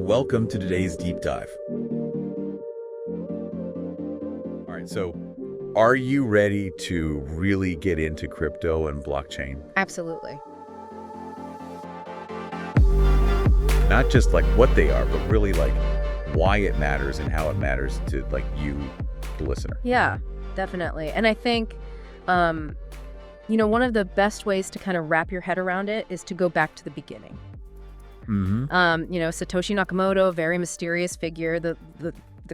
welcome to today's deep dive. All right, so are you ready to really get into crypto and blockchain? Absolutely. Not just like what they are, but really like why it matters and how it matters to like you, the listener. Yeah, definitely. And I think, one of the best ways to kind of wrap your head around it is to go back to the beginning. Satoshi Nakamoto, very mysterious figure, the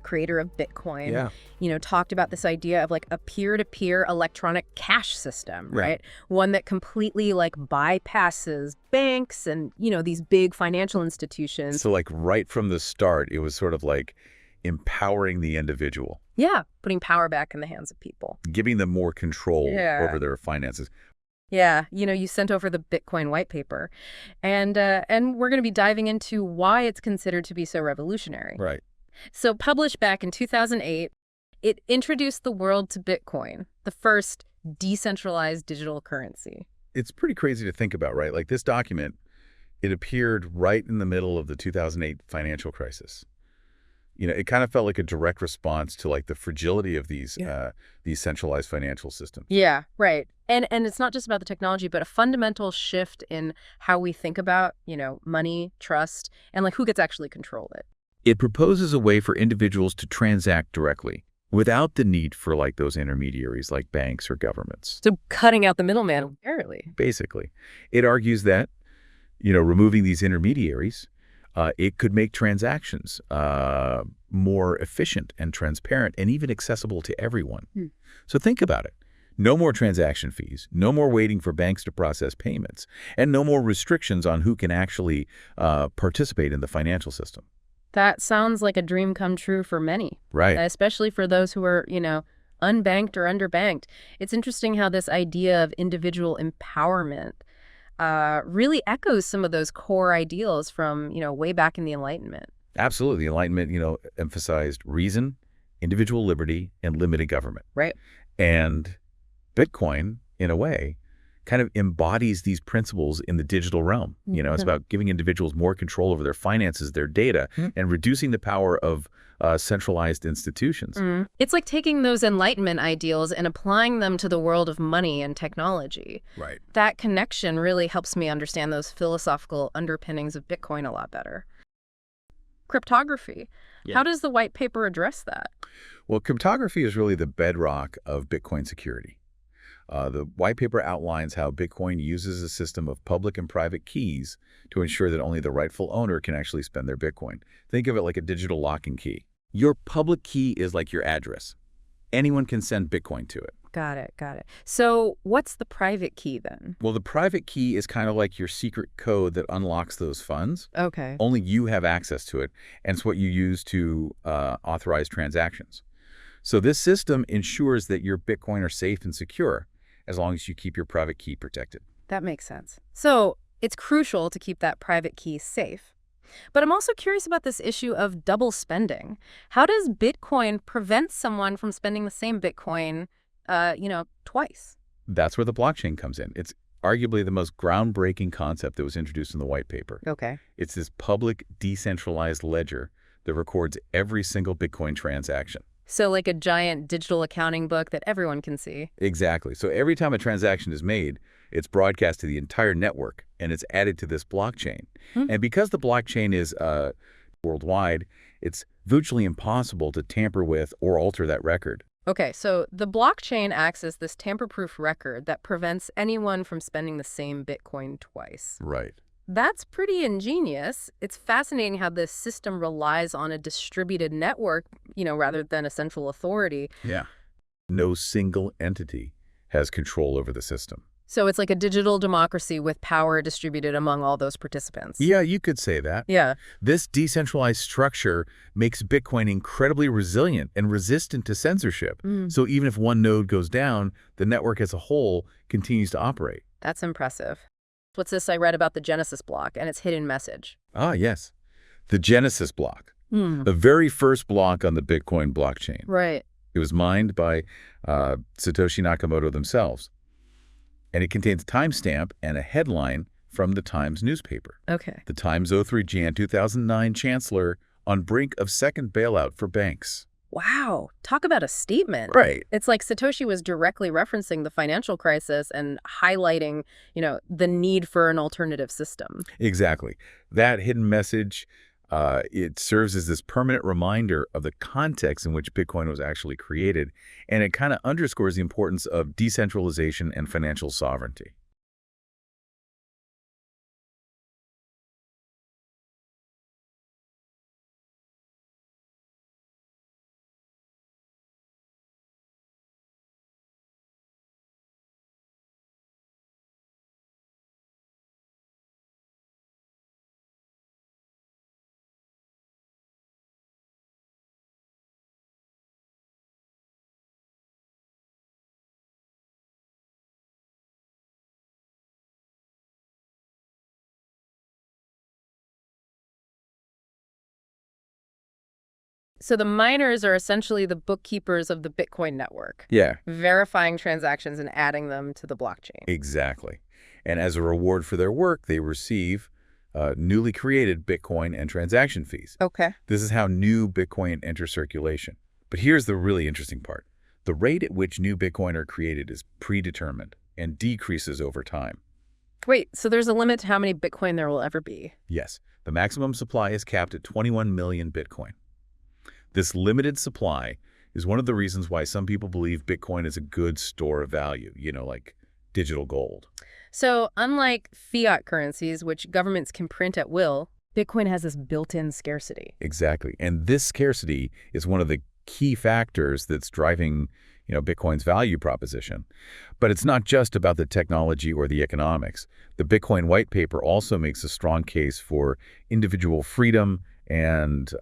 creator of Bitcoin, talked about this idea of like a peer-to-peer electronic cash system, right? One that completely like bypasses banks and, these big financial institutions. So like right from the start, it was sort of like empowering the individual. Yeah, putting power back in the hands of people. Giving them more control over their finances. Yeah, you sent over the Bitcoin white paper, and we're going to be diving into why it's considered to be so revolutionary. Right. So published back in 2008, it introduced the world to Bitcoin, the first decentralized digital currency. It's pretty crazy to think about, right? Like this document, it appeared right in the middle of the 2008 financial crisis. It kind of felt like a direct response to like the fragility of these centralized financial systems. Yeah, right. And it's not just about the technology, but a fundamental shift in how we think about, money, trust, and like who gets actually control it. It proposes a way for individuals to transact directly without the need for like those intermediaries like banks or governments. So cutting out the middleman entirely. Basically. It argues that, removing these intermediaries, it could make transactions more efficient and transparent and even accessible to everyone. So think about it. No more transaction fees, no more waiting for banks to process payments, and no more restrictions on who can actually participate in the financial system. That sounds like a dream come true for many. Right. Especially for those who are, unbanked or underbanked. It's interesting how this idea of individual empowerment really echoes some of those core ideals from, way back in the Enlightenment. Absolutely. The Enlightenment, emphasized reason, individual liberty, and limited government. Right. And Bitcoin, in a way, kind of embodies these principles in the digital realm. It's about giving individuals more control over their finances, their data, and reducing the power of centralized institutions. It's like taking those Enlightenment ideals and applying them to the world of money and technology. Right. That connection really helps me understand those philosophical underpinnings of Bitcoin a lot better. Cryptography. Yeah. How does the white paper address that? Well, cryptography is really the bedrock of Bitcoin security. The white paper outlines how Bitcoin uses a system of public and private keys to ensure that only the rightful owner can actually spend their Bitcoin. Think of it like a digital lock and key. Your public key is like your address. Anyone can send Bitcoin to it. Got it. So what's the private key then? Well, the private key is kind of like your secret code that unlocks those funds. Okay. Only you have access to it, and it's what you use to authorize transactions. So this system ensures that your Bitcoin are safe and secure, as long as you keep your private key protected. That makes sense. So it's crucial to keep that private key safe. But I'm also curious about this issue of double spending. How does Bitcoin prevent someone from spending the same Bitcoin, twice? That's where the blockchain comes in. It's arguably the most groundbreaking concept that was introduced in the white paper. Okay. It's this public, decentralized ledger that records every single Bitcoin transaction. So like a giant digital accounting book that everyone can see. Exactly. So every time a transaction is made, it's broadcast to the entire network, and it's added to this blockchain. And because the blockchain is worldwide, it's virtually impossible to tamper with or alter that record. Okay, so the blockchain acts as this tamper-proof record that prevents anyone from spending the same Bitcoin twice. Right. That's pretty ingenious. It's fascinating how this system relies on a distributed network, rather than a central authority. Yeah. No single entity has control over the system. So it's like a digital democracy with power distributed among all those participants. Yeah, you could say that. Yeah. This decentralized structure makes Bitcoin incredibly resilient and resistant to censorship. So even if one node goes down, the network as a whole continues to operate. That's impressive. What's this I read about the Genesis block and its hidden message? Ah, yes. The Genesis block. The very first block on the Bitcoin blockchain. Right. It was mined by Satoshi Nakamoto themselves. And it contains a timestamp and a headline from the Times newspaper. Okay. The Times 03 Jan 2009 Chancellor on brink of second bailout for banks. Wow. Talk about a statement. Right. It's like Satoshi was directly referencing the financial crisis and highlighting, the need for an alternative system. Exactly. That hidden message, it serves as this permanent reminder of the context in which Bitcoin was actually created, and it kind of underscores the importance of decentralization and financial sovereignty. So the miners are essentially the bookkeepers of the Bitcoin network. Yeah. Verifying transactions and adding them to the blockchain. Exactly. And as a reward for their work, they receive newly created Bitcoin and transaction fees. Okay. This is how new Bitcoin enters circulation. But here's the really interesting part. The rate at which new Bitcoin are created is predetermined and decreases over time. Wait, so there's a limit to how many Bitcoin there will ever be? Yes, the maximum supply is capped at 21 million Bitcoin. This limited supply is one of the reasons why some people believe Bitcoin is a good store of value, like digital gold. So unlike fiat currencies, which governments can print at will, Bitcoin has this built-in scarcity. Exactly. And this scarcity is one of the key factors that's driving, Bitcoin's value proposition. But it's not just about the technology or the economics. The Bitcoin white paper also makes a strong case for individual freedom and,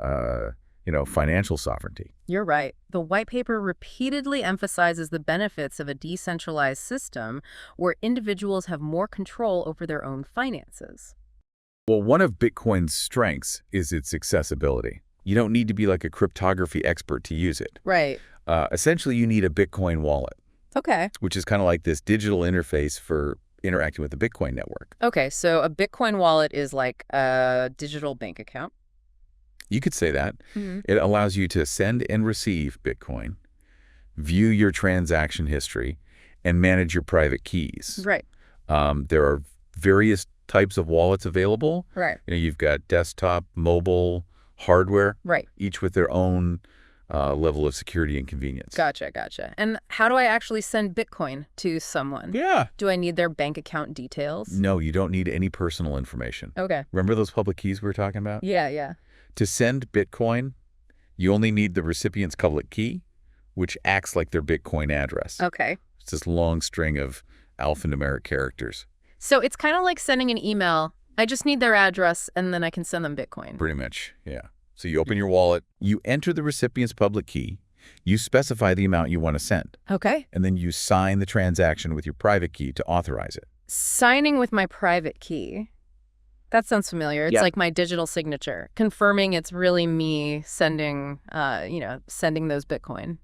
financial sovereignty. You're right. The white paper repeatedly emphasizes the benefits of a decentralized system where individuals have more control over their own finances. Well, one of Bitcoin's strengths is its accessibility. You don't need to be like a cryptography expert to use it. Right. Essentially, you need a Bitcoin wallet. Okay. Which is kind of like this digital interface for interacting with the Bitcoin network. Okay, so a Bitcoin wallet is like a digital bank account. You could say that. Mm-hmm. It allows you to send and receive Bitcoin, view your transaction history, and manage your private keys. Right. There are various types of wallets available. Right. You've got desktop, mobile, hardware, right, each with their own level of security and convenience. Gotcha. And how do I actually send Bitcoin to someone? Yeah. Do I need their bank account details? No, you don't need any personal information. Okay. Remember those public keys we were talking about? Yeah. To send Bitcoin, you only need the recipient's public key, which acts like their Bitcoin address. Okay. It's this long string of alphanumeric characters. So it's kind of like sending an email. I just need their address, and then I can send them Bitcoin. Pretty much, yeah. So you open your wallet, you enter the recipient's public key, you specify the amount you want to send. Okay. And then you sign the transaction with your private key to authorize it. Signing with my private key. That sounds familiar. It's like my digital signature, confirming it's really me sending, sending those Bitcoin.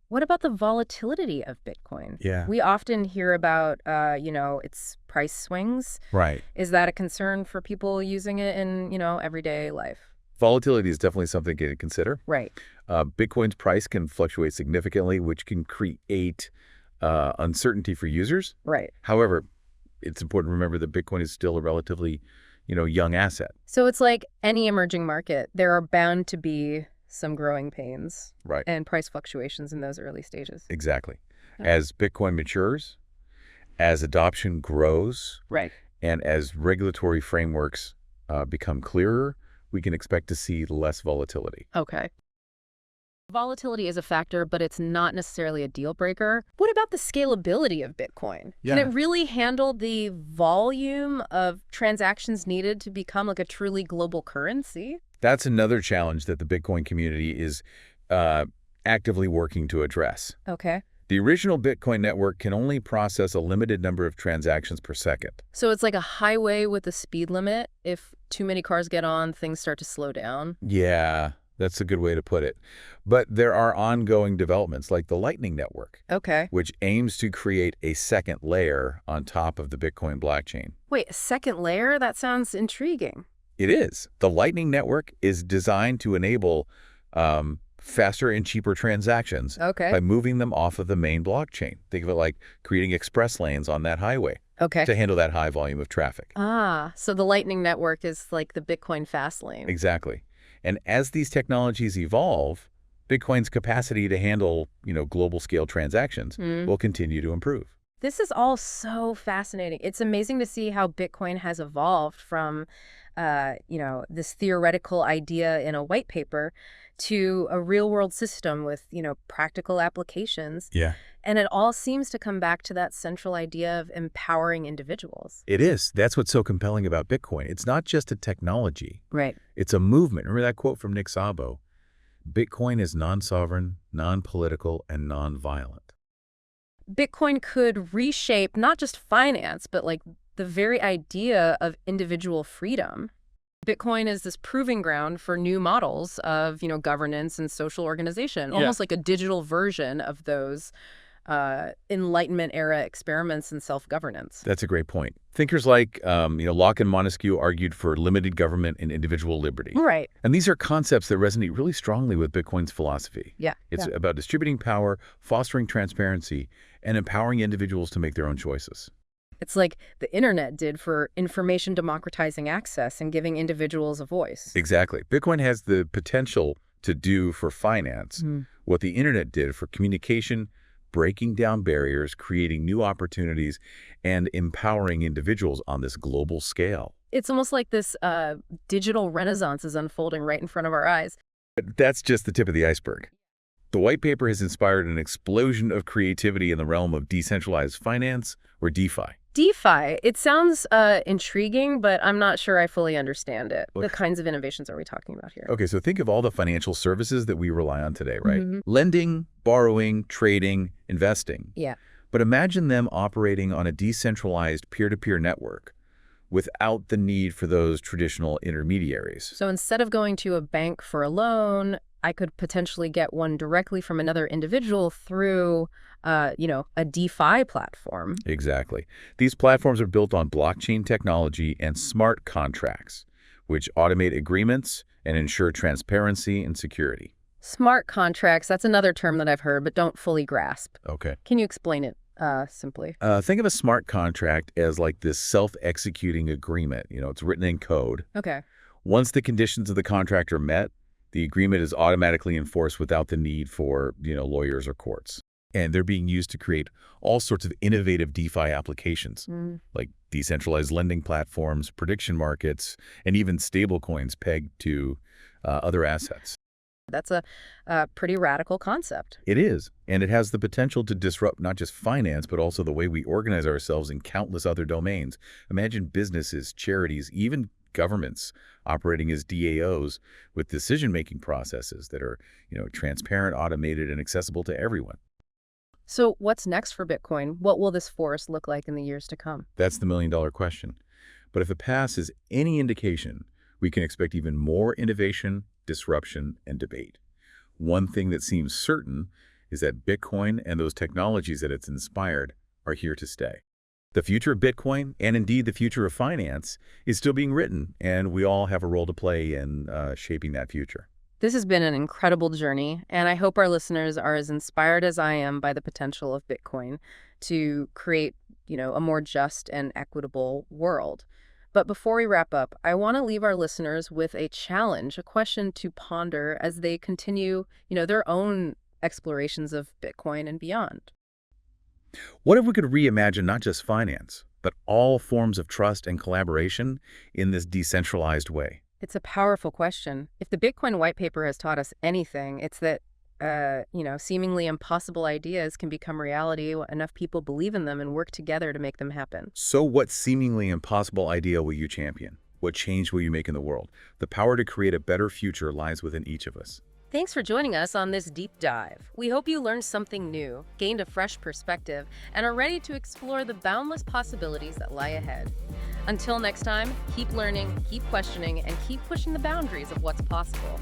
What about the volatility of Bitcoin? Yeah. We often hear about, its price swings. Right. Is that a concern for people using it in, everyday life? Volatility is definitely something to consider. Right. Bitcoin's price can fluctuate significantly, which can create uncertainty for users. Right. However, it's important to remember that Bitcoin is still a relatively, young asset. So it's like any emerging market. There are bound to be some growing pains. Right. And price fluctuations in those early stages. Exactly. Okay. As Bitcoin matures, as adoption grows, right, and as regulatory frameworks become clearer, we can expect to see less volatility. Okay. Volatility is a factor, but it's not necessarily a deal breaker. What about the scalability of Bitcoin? Yeah. Can it really handle the volume of transactions needed to become like a truly global currency? That's another challenge that the Bitcoin community is actively working to address. Okay. The original Bitcoin network can only process a limited number of transactions per second. So it's like a highway with a speed limit. If too many cars get on, things start to slow down. Yeah. That's a good way to put it. But there are ongoing developments like the Lightning Network, Okay. which aims to create a second layer on top of the Bitcoin blockchain. Wait, a second layer? That sounds intriguing. It is. The Lightning Network is designed to enable faster and cheaper transactions by moving them off of the main blockchain. Think of it like creating express lanes on that highway to handle that high volume of traffic. Ah, so the Lightning Network is like the Bitcoin fast lane. Exactly. And as these technologies evolve, Bitcoin's capacity to handle, global scale transactions will continue to improve. This is all so fascinating. It's amazing to see how Bitcoin has evolved from, this theoretical idea in a white paper to a real-world system with, practical applications. Yeah. And it all seems to come back to that central idea of empowering individuals. It is. That's what's so compelling about Bitcoin. It's not just a technology. Right. It's a movement. Remember that quote from Nick Szabo? Bitcoin is non-sovereign, non-political, and non-violent. Bitcoin could reshape not just finance, but like the very idea of individual freedom. Bitcoin is this proving ground for new models of, governance and social organization, almost like a digital version of those Enlightenment era experiments in self-governance. That's a great point. Thinkers like, Locke and Montesquieu argued for limited government and individual liberty. Right. And these are concepts that resonate really strongly with Bitcoin's philosophy. Yeah. It's about distributing power, fostering transparency, and empowering individuals to make their own choices. It's like the internet did for information democratizing access and giving individuals a voice. Exactly. Bitcoin has the potential to do for finance what the internet did for communication, breaking down barriers, creating new opportunities, and empowering individuals on this global scale. It's almost like this digital renaissance is unfolding right in front of our eyes. But that's just the tip of the iceberg. The white paper has inspired an explosion of creativity in the realm of decentralized finance, or DeFi. DeFi, it sounds intriguing, but I'm not sure I fully understand it. What kinds of innovations are we talking about here? Okay, so think of all the financial services that we rely on today, right? Lending, borrowing, trading, investing. Yeah. But imagine them operating on a decentralized peer-to-peer network without the need for those traditional intermediaries. So instead of going to a bank for a loan, I could potentially get one directly from another individual through, a DeFi platform. Exactly. These platforms are built on blockchain technology and smart contracts, which automate agreements and ensure transparency and security. Smart contracts, that's another term that I've heard but don't fully grasp. Okay. Can you explain it simply? Think of a smart contract as like this self-executing agreement. It's written in code. Okay. Once the conditions of the contract are met, the agreement is automatically enforced without the need for, lawyers or courts. And they're being used to create all sorts of innovative DeFi applications, like decentralized lending platforms, prediction markets, and even stablecoins pegged to other assets. That's a pretty radical concept. It is, and it has the potential to disrupt not just finance, but also the way we organize ourselves in countless other domains. Imagine businesses, charities, even governments operating as DAOs with decision-making processes that are, transparent, automated, and accessible to everyone. So what's next for Bitcoin? What will this forest look like in the years to come? That's the million-dollar question. But if the past is any indication, we can expect even more innovation, disruption, and debate. One thing that seems certain is that Bitcoin and those technologies that it's inspired are here to stay. The future of Bitcoin, and indeed the future of finance, is still being written, and we all have a role to play in shaping that future. This has been an incredible journey, and I hope our listeners are as inspired as I am by the potential of Bitcoin to create, a more just and equitable world. But before we wrap up, I want to leave our listeners with a challenge, a question to ponder as they continue, their own explorations of Bitcoin and beyond. What if we could reimagine not just finance, but all forms of trust and collaboration in this decentralized way? It's a powerful question. If the Bitcoin white paper has taught us anything, it's that, seemingly impossible ideas can become reality when enough people believe in them and work together to make them happen. So what seemingly impossible idea will you champion? What change will you make in the world? The power to create a better future lies within each of us. Thanks for joining us on this deep dive. We hope you learned something new, gained a fresh perspective, and are ready to explore the boundless possibilities that lie ahead. Until next time, keep learning, keep questioning, and keep pushing the boundaries of what's possible.